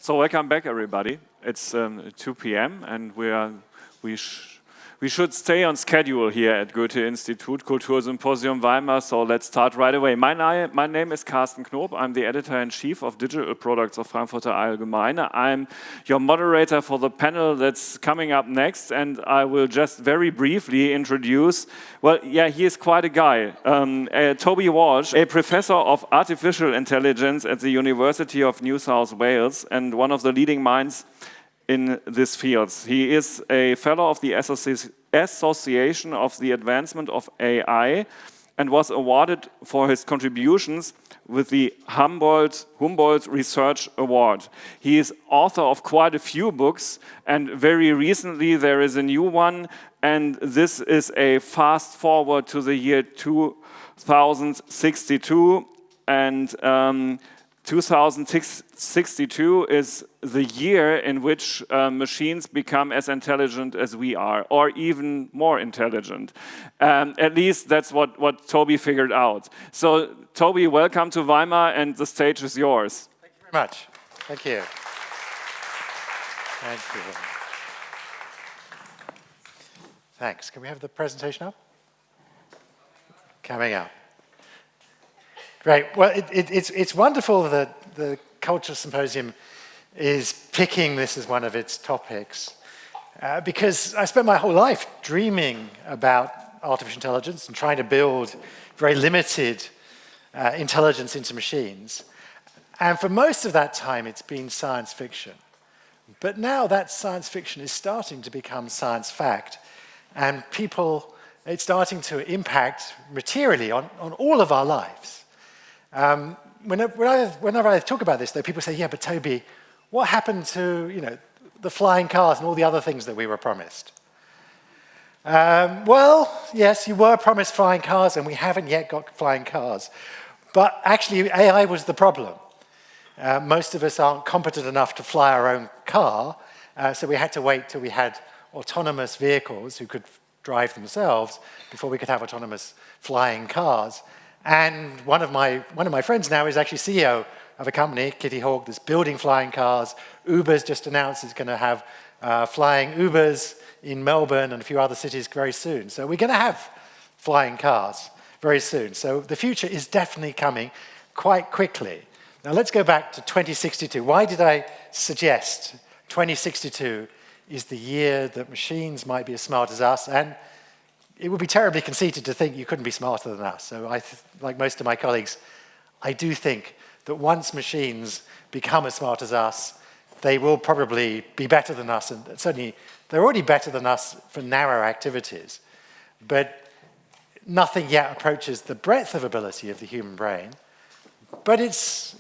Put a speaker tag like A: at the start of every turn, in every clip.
A: So welcome back, everybody. It's 2 p.m. and we should stay on schedule here at Goethe-Institut, Kultursymposium Weimar, so let's start right away. My name is Carsten Knob. I'm the editor-in-chief of digital products of Frankfurter Allgemeine. I'm your moderator for the panel that's coming up next, and I will just very briefly introduce, well, yeah, he is quite a guy. Toby Walsh, a professor of artificial intelligence at the University of New South Wales and one of the leading minds in this field. He is a fellow of the Association of the Advancement of AI and was awarded for his contributions with the Humboldt Research Award. He is author of quite a few books, and very recently there is a new one, and this is a fast forward to the year 2062, and 2062 is the year in which machines become as intelligent as we are, or even more intelligent. At least that's what Toby figured out. So, Toby, welcome to Weimar, and the stage is yours.
B: Thank you very much. Thank you. Thank you. Thanks. Can we have the presentation up? Coming up. Great. Well, it's wonderful that the Kultursymposium is picking this as one of its topics, because I spent my whole life dreaming about artificial intelligence and trying to build very limited intelligence into machines. And for most of that time, it's been science fiction. But now that science fiction is starting to become science fact, and it's starting to impact materially on all of our lives. Whenever I talk about this, though, people say, yeah, but Toby, what happened to the flying cars and all the other things that we were promised? Well, yes, you were promised flying cars, and we haven't yet got flying cars. But actually, AI was the problem. Most of us aren't competent enough to fly our own car, so we had to wait till we had autonomous vehicles who could drive themselves before we could have autonomous flying cars. And one of my friends now is actually CEO of a company, Kitty Hawk, that's building flying cars. Uber's just announced it's going to have flying Ubers in Melbourne and a few other cities very soon. So we're going to have flying cars very soon. So the future is definitely coming quite quickly. Now let's go back to 2062. Why did I suggest 2062 is the year that machines might be as smart as us? And it would be terribly conceited to think you couldn't be smarter than us. So like most of my colleagues, I do think that once machines become as smart as us, they will probably be better than us. And certainly, they're already better than us for narrow activities. But nothing yet approaches the breadth of ability of the human brain. But it's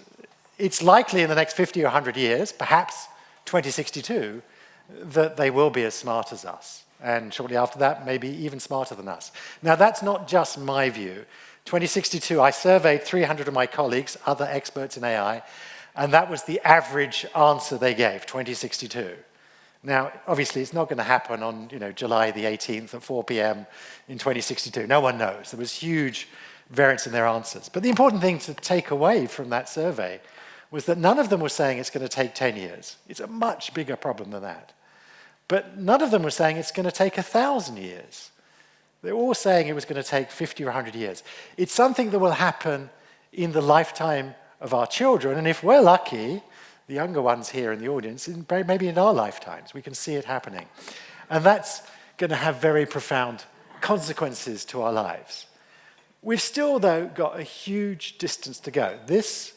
B: likely in the next 50 or 100 years, perhaps 2062, that they will be as smart as us. And shortly after that, maybe even smarter than us. Now, that's not just my view. 2062, I surveyed 300 of my colleagues, other experts in AI, and that was the average answer they gave, 2062. Now, obviously, it's not going to happen on July the 18th at 4 p.m. in 2062. No one knows. There was huge variance in their answers. But the important thing to take away from that survey was that none of them were saying it's going to take 10 years. It's a much bigger problem than that. But none of them were saying it's going to take 1,000 years. They're all saying it was going to take 50 or 100 years. It's something that will happen in the lifetime of our children, and if we're lucky, the younger ones here in the audience, maybe in our lifetimes, we can see it happening. And that's going to have very profound consequences to our lives. We've still, though, got a huge distance to go. This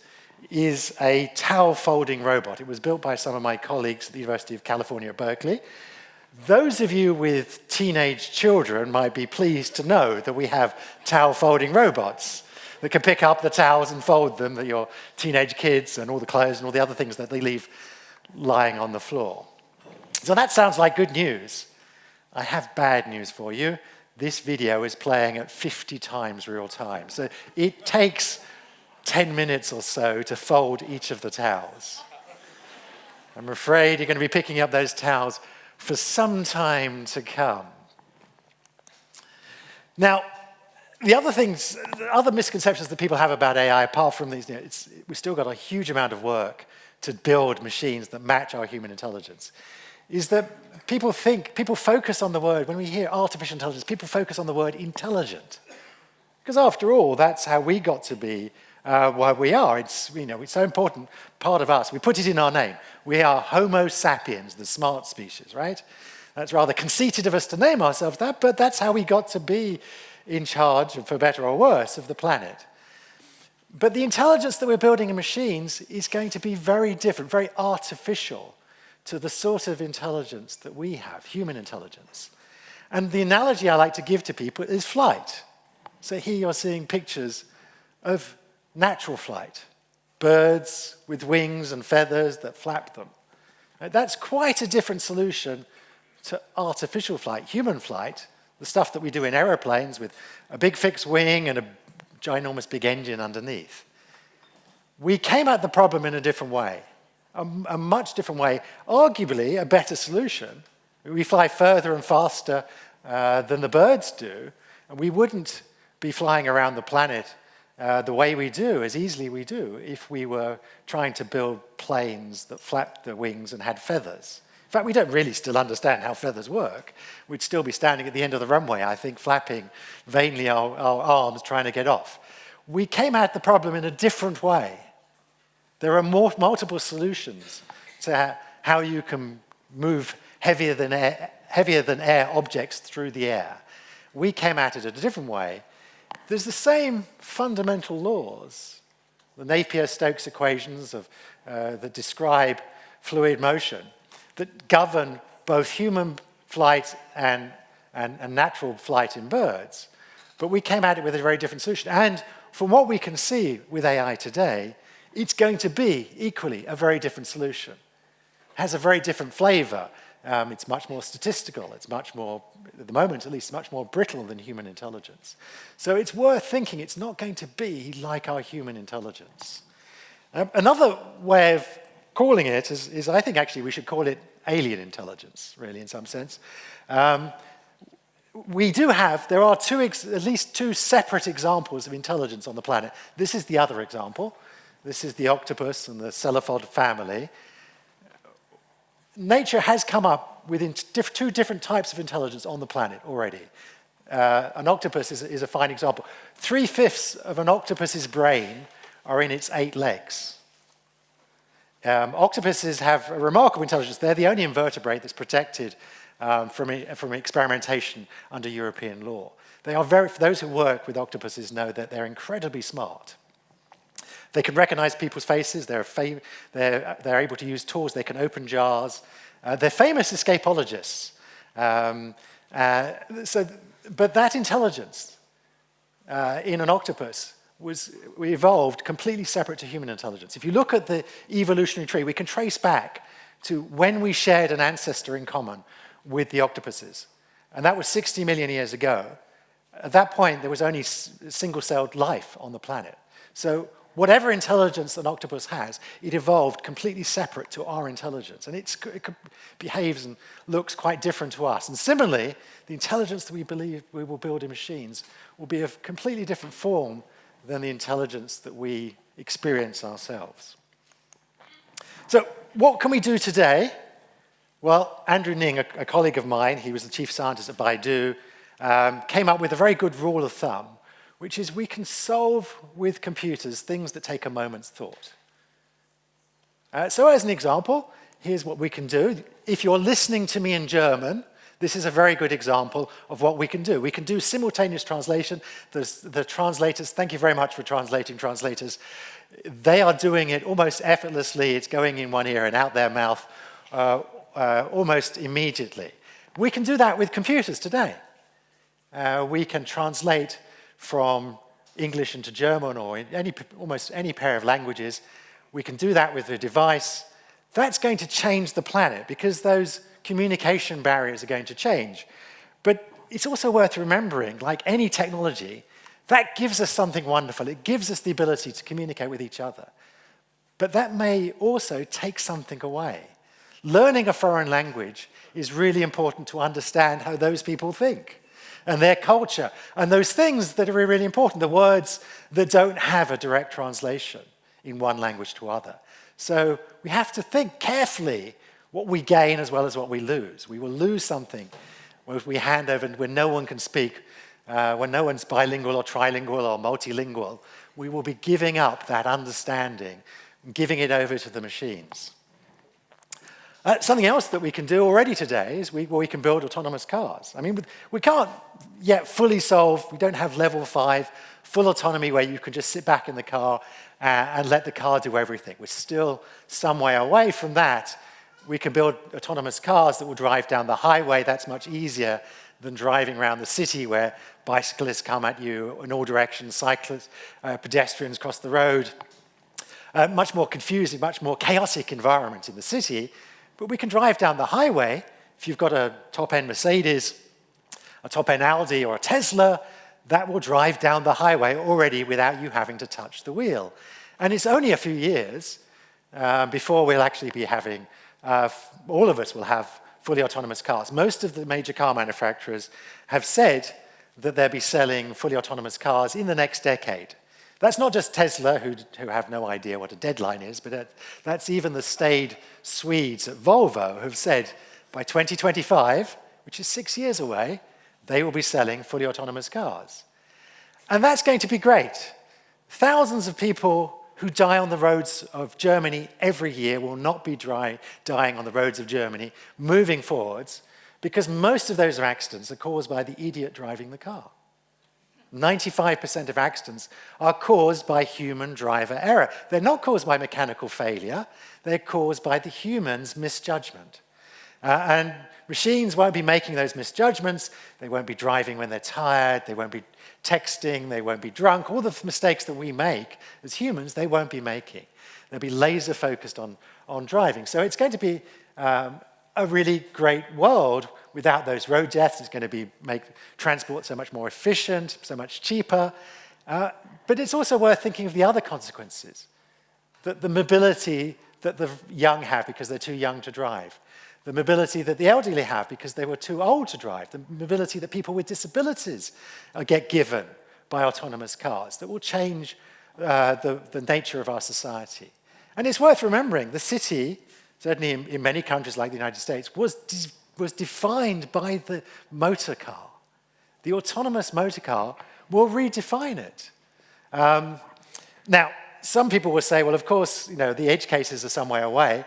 B: is a towel folding robot. It was built by some of my colleagues at the University of California at Berkeley. Those of you with teenage children might be pleased to know that we have towel folding robots that can pick up the towels and fold them, that your teenage kids and all the clothes and all the other things that they leave lying on the floor. So that sounds like good news. I have bad news for you. This video is playing at 50 times real time. So it takes 10 minutes or so to fold each of the towels. I'm afraid you're going to be picking up those towels for some time to come. Now, the other misconceptions that people have about AI, apart from these, we've still got a huge amount of work to build machines that match our human intelligence, is that people focus on the word, when we hear artificial intelligence, people focus on the word intelligent. Because after all, that's how we got to be what we are. It's so important, part of us. We put it in our name. We are Homo sapiens, the smart species, right? That's rather conceited of us to name ourselves that, but that's how we got to be in charge, for better or worse, of the planet. But the intelligence that we're building in machines is going to be very different, very artificial to the sort of intelligence that we have, human intelligence. And the analogy I like to give to people is flight. So here you're seeing pictures of natural flight, birds with wings and feathers that flap them. That's quite a different solution to artificial flight, human flight, the stuff that we do in aeroplanes with a big fixed wing and a ginormous big engine underneath. We came at the problem in a different way, a much different way, arguably a better solution. We fly further and faster than the birds do, and we wouldn't be flying around the planet the way we do, as easily we do, if we were trying to build planes that flapped their wings and had feathers. In fact, we don't really still understand how feathers work. We'd still be standing at the end of the runway, I think, flapping vainly our arms trying to get off. We came at the problem in a different way. There are multiple solutions to how you can move heavier than air objects through the air. We came at it in a different way. There's the same fundamental laws, the Napier-Stokes equations that describe fluid motion, that govern both human flight and natural flight in birds. But we came at it with a very different solution. And from what we can see with AI today, it's going to be equally a very different solution. It has a very different flavor. It's much more statistical. It's much more, at the moment at least, much more brittle than human intelligence. So it's worth thinking it's not going to be like our human intelligence. Another way of calling it is I think actually we should call it alien intelligence, really, in some sense. There are at least two separate examples of intelligence on the planet. This is the other example. This is the octopus and the cephalopod family. Nature has come up with two different types of intelligence on the planet already. An octopus is a fine example. 3/5 of an octopus's brain are in its 8 legs. Octopuses have a remarkable intelligence. They're the only invertebrate that's protected from experimentation under European law. For those who work with octopuses know that they're incredibly smart. They can recognize people's faces. They're able to use tools. They can open jars. They're famous escapologists. But that intelligence in an octopus we evolved completely separate to human intelligence. If you look at the evolutionary tree, we can trace back to when we shared an ancestor in common with the octopuses. And that was 60 million years ago. At that point, there was only single-celled life on the planet. So whatever intelligence an octopus has, it evolved completely separate to our intelligence. And it behaves and looks quite different to us. And similarly, the intelligence that we believe we will build in machines will be of completely different form than the intelligence that we experience ourselves. So what can we do today? Well, Andrew Ning, a colleague of mine, he was the chief scientist at Baidu, came up with a very good rule of thumb, which is we can solve with computers things that take a moment's thought. So as an example, here's what we can do. If you're listening to me in German, this is a very good example of what we can do. We can do simultaneous translation. The translators, thank you very much for translating translators. They are doing it almost effortlessly. It's going in one ear and out their mouth almost immediately. We can do that with computers today. We can translate from English into German or in almost any pair of languages. We can do that with a device. That's going to change the planet because those communication barriers are going to change. But it's also worth remembering, like any technology, that gives us something wonderful. It gives us the ability to communicate with each other. But that may also take something away. Learning a foreign language is really important to understand how those people think and their culture, and those things that are really important, the words that don't have a direct translation. in one language to other. So we have to think carefully what we gain as well as what we lose. We will lose something if we hand over when no one can speak, when no one's bilingual or trilingual or multilingual. We will be giving up that understanding, giving it over to the machines. Something else that we can do already today is we can build autonomous cars. I mean, we can't yet fully solve, we don't have level 5 full autonomy where you can just sit back in the car and let the car do everything. We're still some way away from that. We can build autonomous cars that will drive down the highway. That's much easier than driving around the city where bicyclists come at you in all directions, cyclists, pedestrians cross the road. Much more confusing, much more chaotic environment in the city. But we can drive down the highway. If you've got a top-end Mercedes, a top-end Audi, or a Tesla, that will drive down the highway already without you having to touch the wheel. And it's only a few years before we'll actually be having, all of us will have fully autonomous cars. Most of the major car manufacturers have said that they'll be selling fully autonomous cars in the next decade. That's not just Tesla, who have no idea what a deadline is, but that's even the staid Swedes at Volvo who've said by 2025, which is 6 years away, they will be selling fully autonomous cars. And that's going to be great. Thousands of people who die on the roads of Germany every year will not be dying on the roads of Germany moving forwards, because most of those accidents are caused by the idiot driving the car. 95% of accidents are caused by human driver error. They're not caused by mechanical failure. They're caused by the human's misjudgment. And machines won't be making those misjudgments. They won't be driving when they're tired. They won't be texting. They won't be drunk. All the mistakes that we make as humans, they won't be making. They'll be laser focused on driving. So it's going to be a really great world without those road deaths. It's going to make transport so much more efficient, so much cheaper. But it's also worth thinking of the other consequences. The mobility that the young have because they're too young to drive. The mobility that the elderly have because they were too old to drive. The mobility that people with disabilities get given by autonomous cars that will change the nature of our society. And it's worth remembering, the city, certainly in many countries like the United States, was defined by the motor car. The autonomous motor car will redefine it. Now, some people will say, well, of course, the edge cases are some way away,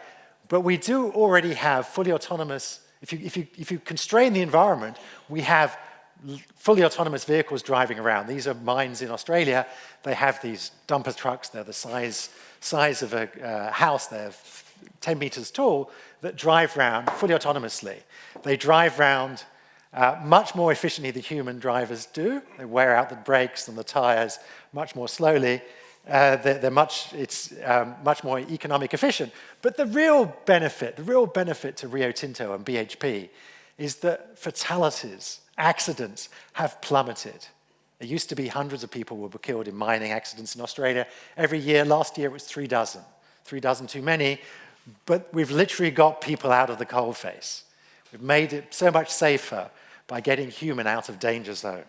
B: but we do already have fully autonomous, if you constrain the environment, we have fully autonomous vehicles driving around. These are mines in Australia. They have these dumper trucks. They're the size of a house. They're 10 meters tall that drive around fully autonomously. They drive around much more efficiently than human drivers do. They wear out the brakes and the tires much more slowly. It's much more economic efficient. But the real benefit to Rio Tinto and BHP is that fatalities, accidents, have plummeted. There used to be hundreds of people who were killed in mining accidents in Australia every year. Last year it was 3 dozen. 3 dozen too many, but we've literally got people out of the coalface. We've made it so much safer by getting human out of danger zone.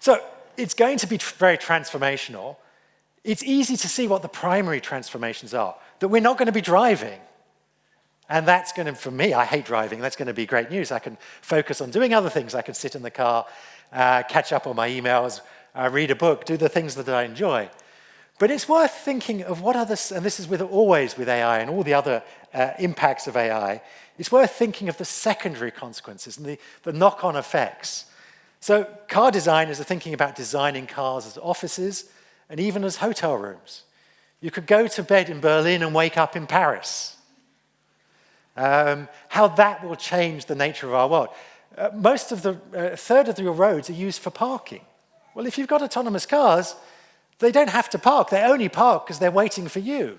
B: So it's going to be very transformational. It's easy to see what the primary transformations are, that we're not going to be driving. And that's going to, for me, I hate driving, that's going to be great news. I can focus on doing other things. I can sit in the car, catch up on my emails, read a book, do the things that I enjoy. But it's worth thinking of what other, and this is always with AI and all the other impacts of AI, it's worth thinking of the secondary consequences and the knock-on effects. So car designers are thinking about designing cars as offices and even as hotel rooms. You could go to bed in Berlin and wake up in Paris. How that will change the nature of our world. A third of your roads are used for parking. Well, if you've got autonomous cars, they don't have to park. They only park because they're waiting for you.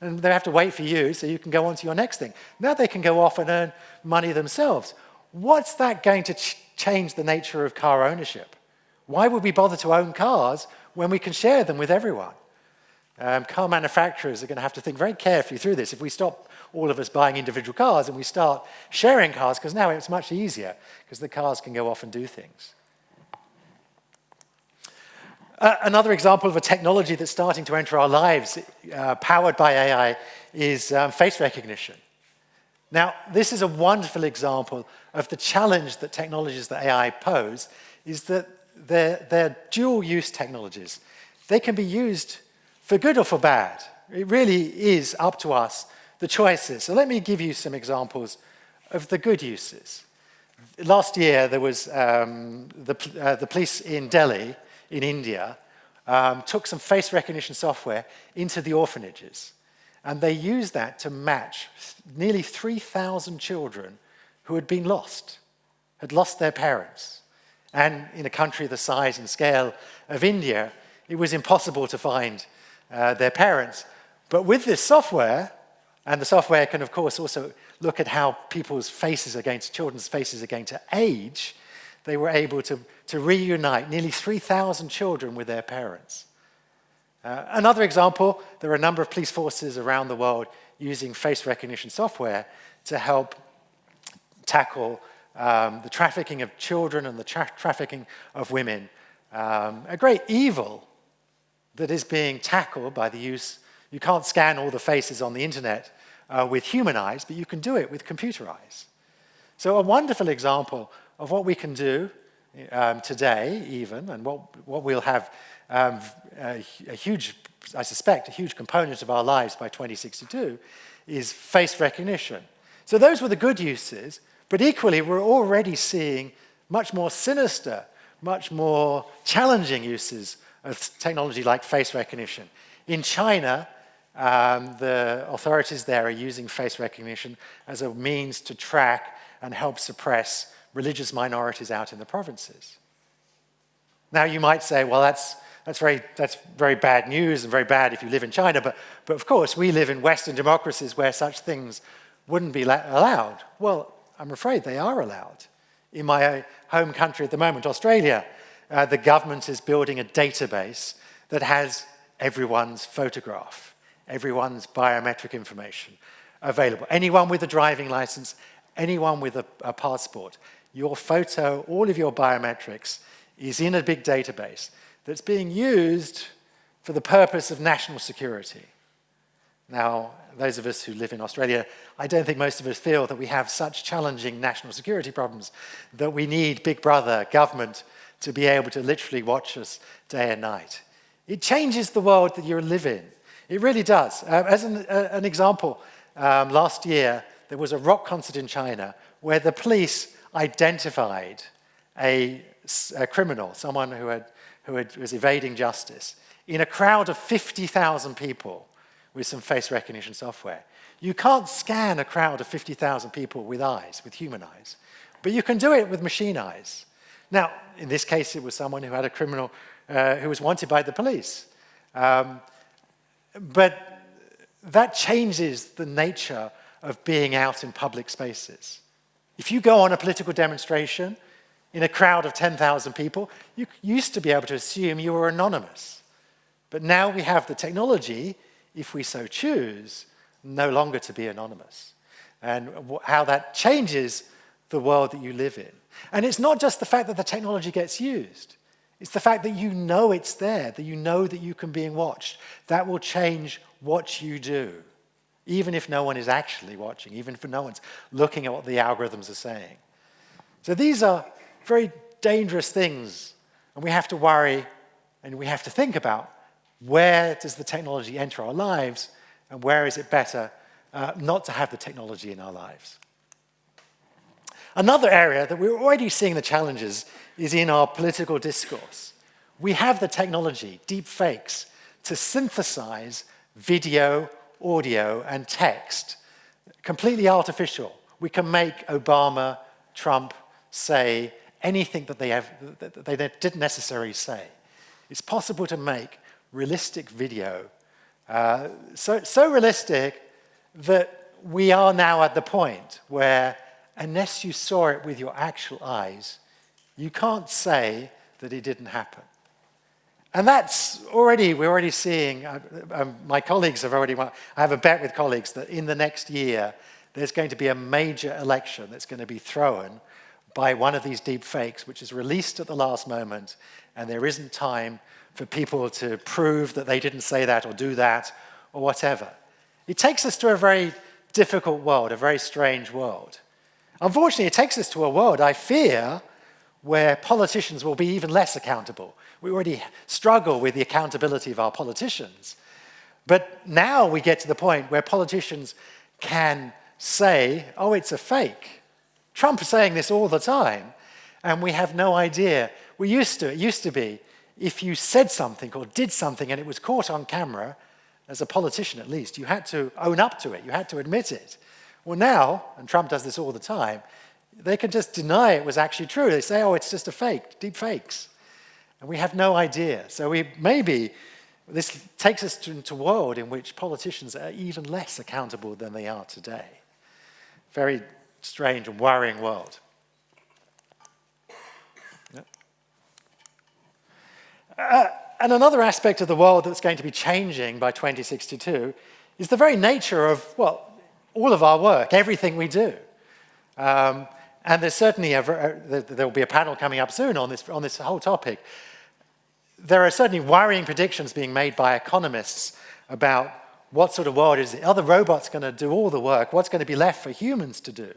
B: And they have to wait for you so you can go on to your next thing. Now they can go off and earn money themselves. What's that going to change the nature of car ownership? Why would we bother to own cars when we can share them with everyone? Car manufacturers are going to have to think very carefully through this. If we stop all of us buying individual cars and we start sharing cars, because now it's much easier because the cars can go off and do things. Another example of a technology that's starting to enter our lives, powered by AI, is face recognition. Now, this is a wonderful example of the challenge that technologies that AI pose, is that they're dual-use technologies. They can be used for good or for bad. It really is up to us, the choices. So let me give you some examples of the good uses. Last year, there was the police in Delhi, in India, took some face recognition software into the orphanages. And they used that to match nearly 3,000 children who had been lost, had lost their parents. And in a country the size and scale of India, it was impossible to find their parents. But with this software, and the software can, of course, also look at how children's faces are going to age, they were able to reunite nearly 3,000 children with their parents. Another example, there are a number of police forces around the world using face recognition software to help tackle the trafficking of children and the trafficking of women. A great evil that is being tackled by the use. You can't scan all the faces on the internet with human eyes, but you can do it with computer eyes. So a wonderful example of what we can do today, even, and what we'll have a huge component of our lives by 2062 is face recognition. So those were the good uses, but equally we're already seeing much more sinister, much more challenging uses of technology like face recognition. In China, the authorities there are using face recognition as a means to track and help suppress religious minorities out in the provinces. Now you might say, well, that's very bad news and very bad if you live in China, but of course we live in Western democracies where such things wouldn't be allowed. Well, I'm afraid they are allowed. In my home country at the moment, Australia, the government is building a database that has everyone's photograph, everyone's biometric information available. Anyone with a driving license, anyone with a passport, your photo, all of your biometrics is in a big database that's being used for the purpose of national security. Now, those of us who live in Australia, I don't think most of us feel that we have such challenging national security problems that we need Big Brother, government, to be able to literally watch us day and night. It changes the world that you live in. It really does. As an example, last year, there was a rock concert in China where the police identified a criminal, someone who was evading justice, in a crowd of 50,000 people with some face recognition software. You can't scan a crowd of 50,000 people with eyes, with human eyes, but you can do it with machine eyes. Now, in this case, it was someone who had a criminal who was wanted by the police. But that changes the nature of being out in public spaces. If you go on a political demonstration in a crowd of 10,000 people, you used to be able to assume you were anonymous. But now we have the technology, if we so choose, no longer to be anonymous. And how that changes the world that you live in. And it's not just the fact that the technology gets used. It's the fact that you know it's there, that you know that you can be watched. That will change what you do, even if no one is actually watching, even if no one's looking at what the algorithms are saying. So these are very dangerous things, and we have to worry and we have to think about where does the technology enter our lives and where is it better not to have the technology in our lives. Another area that we're already seeing the challenges is in our political discourse. We have the technology, deep fakes, to synthesize video, audio, and text, completely artificial. We can make Obama, Trump say anything that they didn't necessarily say. It's possible to make realistic video, so realistic that we are now at the point where, unless you saw it with your actual eyes, you can't say that it didn't happen. And we're already seeing, my colleagues have already, I have a bet with colleagues that in the next year, there's going to be a major election that's going to be thrown by one of these deep fakes, which is released at the last moment, and there isn't time for people to prove that they didn't say that or do that or whatever. It takes us to a very difficult world, a very strange world. Unfortunately, it takes us to a world, I fear, where politicians will be even less accountable. We already struggle with the accountability of our politicians. But now we get to the point where politicians can say, oh, it's a fake. Trump is saying this all the time, and we have no idea. It used to be, if you said something or did something and it was caught on camera, as a politician at least, you had to own up to it, you had to admit it. Well now, and Trump does this all the time, they can just deny it was actually true. They say, oh, it's just a fake, deep fakes. And we have no idea. So maybe this takes us into a world in which politicians are even less accountable than they are today. Very strange and worrying world. And another aspect of the world that's going to be changing by 2062 is the very nature of, well, all of our work, everything we do. And there's certainly there'll be a panel coming up soon on this whole topic. There are certainly worrying predictions being made by economists about what sort of world is it. Are the robots going to do all the work? What's going to be left for humans to do?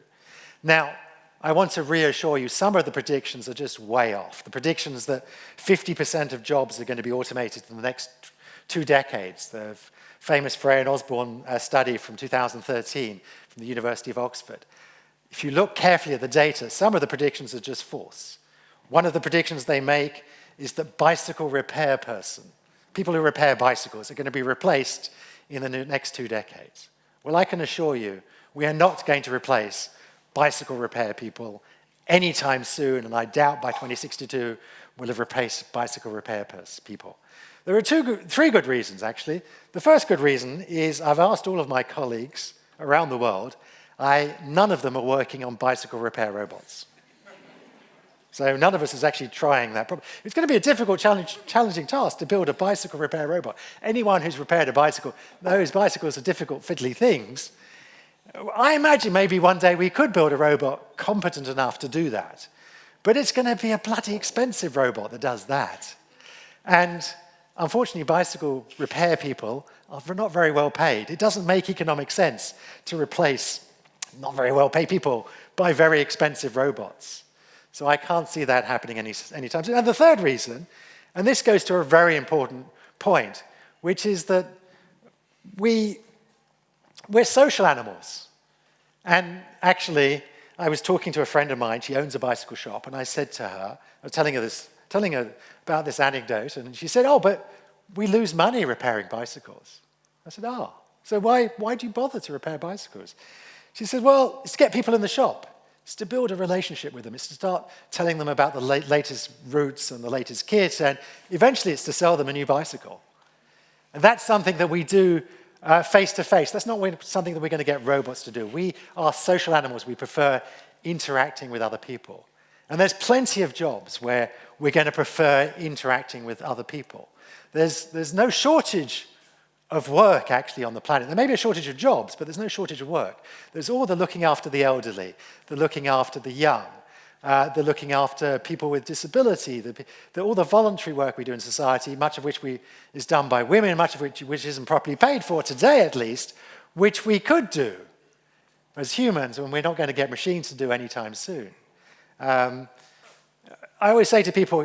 B: Now, I want to reassure you, some of the predictions are just way off. The predictions that 50% of jobs are going to be automated in the next 2 decades. The famous Frey and Osborne study from 2013 from the University of Oxford. If you look carefully at the data, some of the predictions are just false. One of the predictions they make is that bicycle repair person, people who repair bicycles, are going to be replaced in the next 2 decades. Well, I can assure you, we are not going to replace bicycle repair people anytime soon, and I doubt by 2062 we'll have replaced bicycle repair people. There are 3 good reasons, actually. The first good reason is I've asked all of my colleagues around the world, none of them are working on bicycle repair robots. So none of us is actually trying that problem. It's going to be a difficult, challenging task to build a bicycle repair robot. Anyone who's repaired a bicycle knows bicycles are difficult, fiddly things. I imagine maybe one day we could build a robot competent enough to do that. But it's going to be a bloody expensive robot that does that. And unfortunately, bicycle repair people are not very well paid. It doesn't make economic sense to replace not very well paid people by very expensive robots. So I can't see that happening anytime soon. And the third reason, and this goes to a very important point, which is that we're social animals. And actually, I was talking to a friend of mine, she owns a bicycle shop, and I said to her, I was telling her about this anecdote, and she said, oh, but we lose money repairing bicycles. I said, so why do you bother to repair bicycles? She said, well, it's to get people in the shop. It's to build a relationship with them. It's to start telling them about the latest routes and the latest kit, and eventually it's to sell them a new bicycle. And that's something that we do face-to-face. That's not something that we're going to get robots to do. We are social animals. We prefer interacting with other people. And there's plenty of jobs where we're going to prefer interacting with other people. There's no shortage of work, actually, on the planet. There may be a shortage of jobs, but there's no shortage of work. There's all the looking after the elderly, the looking after the young, the looking after people with disability, all the voluntary work we do in society, much of which is done by women, much of which isn't properly paid for today, at least, which we could do as humans, and we're not going to get machines to do anytime soon. I always say to people,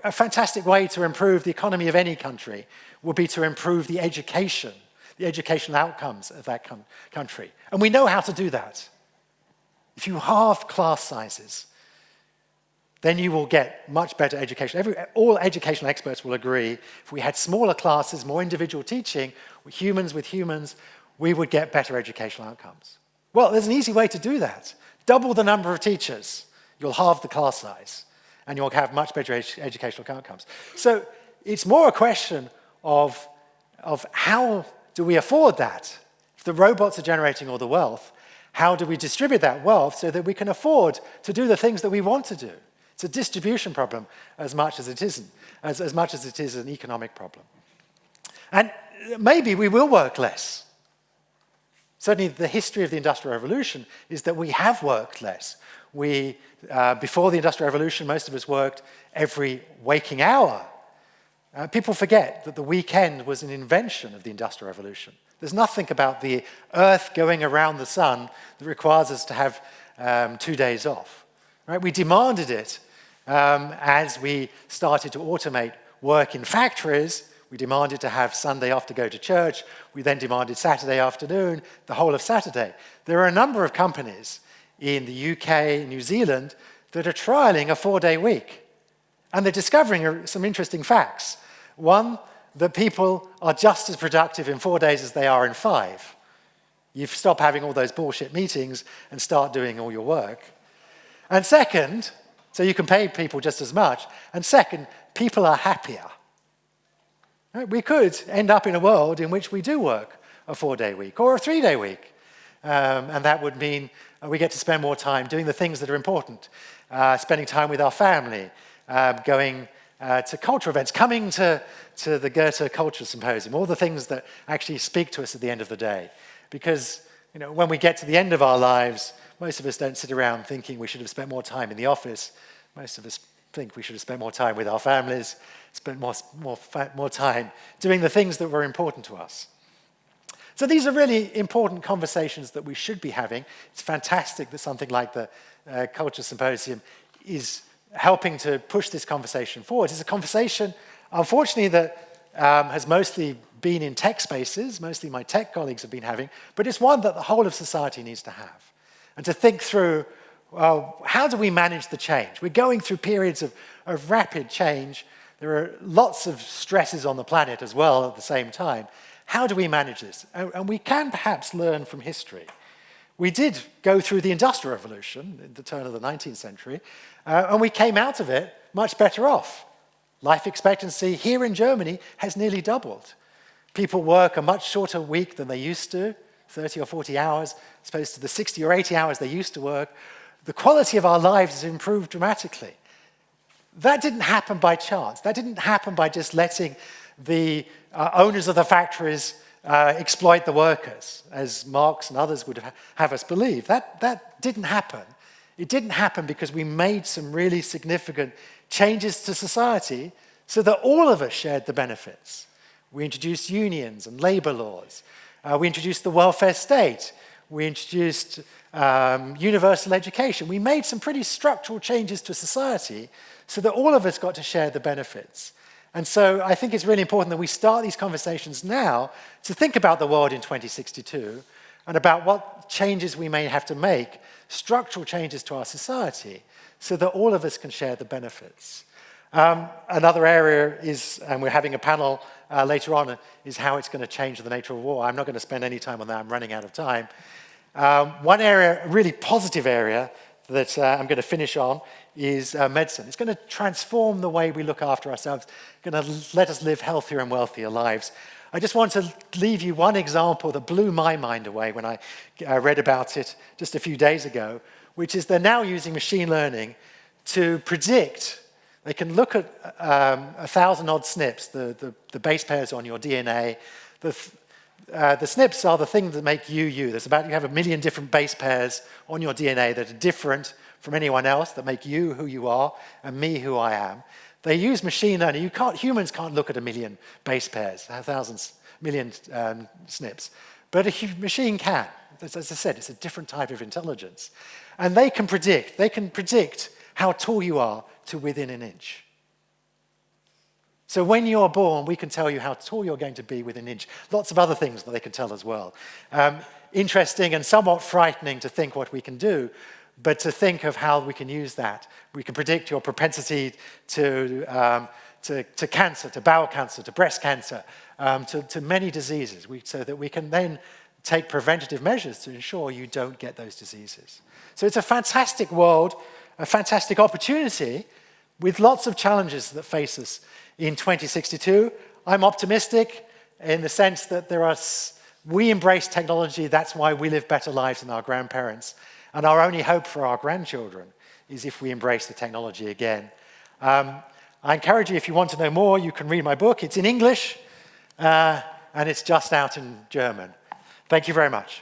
B: a fantastic way to improve the economy of any country would be to improve the educational outcomes of that country. And we know how to do that. If you halve class sizes, then you will get much better education. All educational experts will agree, if we had smaller classes, more individual teaching, humans with humans, we would get better educational outcomes. Well, there's an easy way to do that. Double the number of teachers, you'll halve the class size, and you'll have much better educational outcomes. So it's more a question of how do we afford that? If the robots are generating all the wealth, how do we distribute that wealth so that we can afford to do the things that we want to do? It's a distribution problem as much as it is an economic problem. And maybe we will work less. Certainly the history of the Industrial Revolution is that we have worked less. Before the Industrial Revolution, most of us worked every waking hour. People forget that the weekend was an invention of the Industrial Revolution. There's nothing about the Earth going around the sun that requires us to have 2 days off. Right? We demanded it as we started to automate work in factories. We demanded to have Sunday off to go to church. We then demanded Saturday afternoon, the whole of Saturday. There are a number of companies in the UK, New Zealand, that are trialing a 4-day week. And they're discovering some interesting facts. One, that people are just as productive in 4 days as they are in 5. You stop having all those bullshit meetings and start doing all your work. And second, so you can pay people just as much. And second, people are happier. Right? We could end up in a world in which we do work a 4-day week or a 3-day week. And that would mean we get to spend more time doing the things that are important, spending time with our family, going to cultural events, coming to the Goethe Cultural Symposium, all the things that actually speak to us at the end of the day. Because when we get to the end of our lives, most of us don't sit around thinking we should have spent more time in the office. Most of us think we should have spent more time with our families, spent more time doing the things that were important to us. So these are really important conversations that we should be having. It's fantastic that something like the Culture Symposium is helping to push this conversation forward. It's a conversation, unfortunately, that has mostly been in tech spaces, mostly my tech colleagues have been having, but it's one that the whole of society needs to have. And to think through, well, how do we manage the change? We're going through periods of rapid change. There are lots of stresses on the planet as well at the same time. How do we manage this? And we can perhaps learn from history. We did go through the Industrial Revolution at the turn of the 19th century, and we came out of it much better off. Life expectancy here in Germany has nearly doubled. People work a much shorter week than they used to, 30 or 40 hours, as opposed to the 60 or 80 hours they used to work. The quality of our lives has improved dramatically. That didn't happen by chance. That didn't happen by just letting the owners of the factories exploit the workers, as Marx and others would have us believe. That didn't happen. It didn't happen because we made some really significant changes to society so that all of us shared the benefits. We introduced unions and labor laws. We introduced the welfare state. We introduced universal education. We made some pretty structural changes to society so that all of us got to share the benefits. And so I think it's really important that we start these conversations now to think about the world in 2062 and about what changes we may have to make, structural changes to our society, so that all of us can share the benefits. Another area is, and we're having a panel later on, is how it's going to change the nature of war. I'm not going to spend any time on that. I'm running out of time. One area, a really positive area that I'm going to finish on is medicine. It's going to transform the way we look after ourselves, going to let us live healthier and wealthier lives. I just want to leave you one example that blew my mind away when I read about it just a few days ago, which is they're now using machine learning to predict. They can look at 1,000-odd SNPs, the base pairs on your DNA. The SNPs are the things that make you, you. You have 1 million different base pairs on your DNA that are different from anyone else, that make you who you are and me who I am. They use machine learning. Humans can't look at 1 million base pairs, 1,000 million SNPs, but a machine can. As I said, it's a different type of intelligence. And they can predict how tall you are to within an inch. So when you're born, we can tell you how tall you're going to be within an inch. Lots of other things that they can tell as well. Interesting and somewhat frightening to think what we can do, but to think of how we can use that. We can predict your propensity to cancer, to bowel cancer, to breast cancer, to many diseases, so that we can then take preventative measures to ensure you don't get those diseases. So it's a fantastic world, a fantastic opportunity with lots of challenges that face us in 2062. I'm optimistic in the sense that we embrace technology. That's why we live better lives than our grandparents. And our only hope for our grandchildren is if we embrace the technology again. I encourage you, if you want to know more, you can read my book. It's in English, and it's just out in German. Thank you very much.